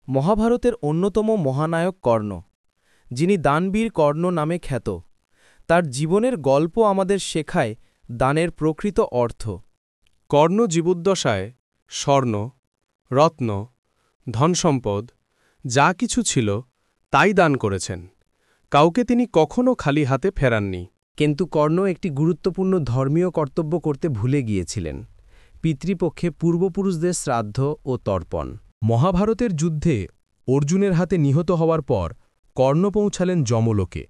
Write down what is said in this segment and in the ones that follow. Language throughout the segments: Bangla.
মহাভারতের অন্যতম মহানায়ক কর্ণ, যিনি দানবীর কর্ণ নামে খ্যাত। তার জীবনের গল্প আমাদের শেখায় দানের প্রকৃত অর্থ। কর্ণ জীবদ্দশায় স্বর্ণ, রত্ন, ধনসম্পদ যা কিছু ছিল তাই দান করেছেন। কাউকে তিনি কখনও খালি হাতে ফেরাননি। কিন্তু কর্ণ একটি গুরুত্বপূর্ণ ধর্মীয় কর্তব্য করতে ভুলে গিয়েছিলেন, পিতৃপক্ষে পূর্বপুরুষদের শ্রাদ্ধ ও তর্পণ। মহাভারতের যুদ্ধে অর্জুনের হাতে নিহত হওয়ার পর কর্ণ পৌঁছালেন যমলোকে।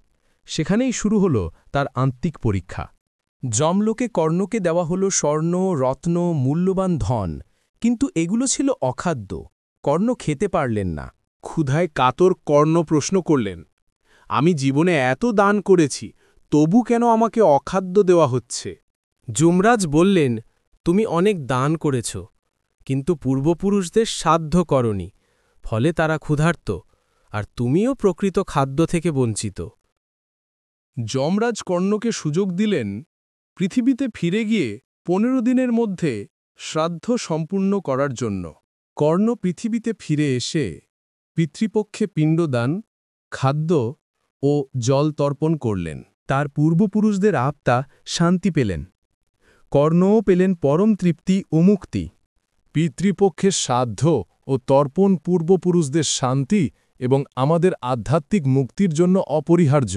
সেখানেই শুরু হল তার আন্তিক পরীক্ষা। যমলোকে কর্ণকে দেওয়া হল স্বর্ণ, রত্ন, মূল্যবান ধন, কিন্তু এগুলো ছিল অখাদ্য। কর্ণ খেতে পারলেন না। ক্ষুধায় কাতর কর্ণ প্রশ্ন করলেন, আমি জীবনে এত দান করেছি, তবু কেন আমাকে অখাদ্য দেওয়া হচ্ছে? যমরাজ বললেন, তুমি অনেক দান করেছ, কিন্তু পূর্বপুরুষদের সাধ্য করনি, ফলে তারা ক্ষুধার্ত, আর তুমিও প্রকৃত খাদ্য থেকে বঞ্চিত। যমরাজ কর্ণকে সুযোগ দিলেন পৃথিবীতে ফিরে গিয়ে 15 দিনের মধ্যে শ্রাদ্ধ সম্পূর্ণ করার জন্য। কর্ণ পৃথিবীতে ফিরে এসে পিতৃপক্ষে পিণ্ডদান, খাদ্য ও জল তর্পণ করলেন। তার পূর্বপুরুষদের আত্মা শান্তি পেলেন। কর্ণও পেলেন পরম তৃপ্তি ও মুক্তি। পিতৃপক্ষের শ্রাদ্ধ ও তর্পণ পূর্বপুরুষদের শান্তি এবং আমাদের আধ্যাত্মিক মুক্তির জন্য অপরিহার্য।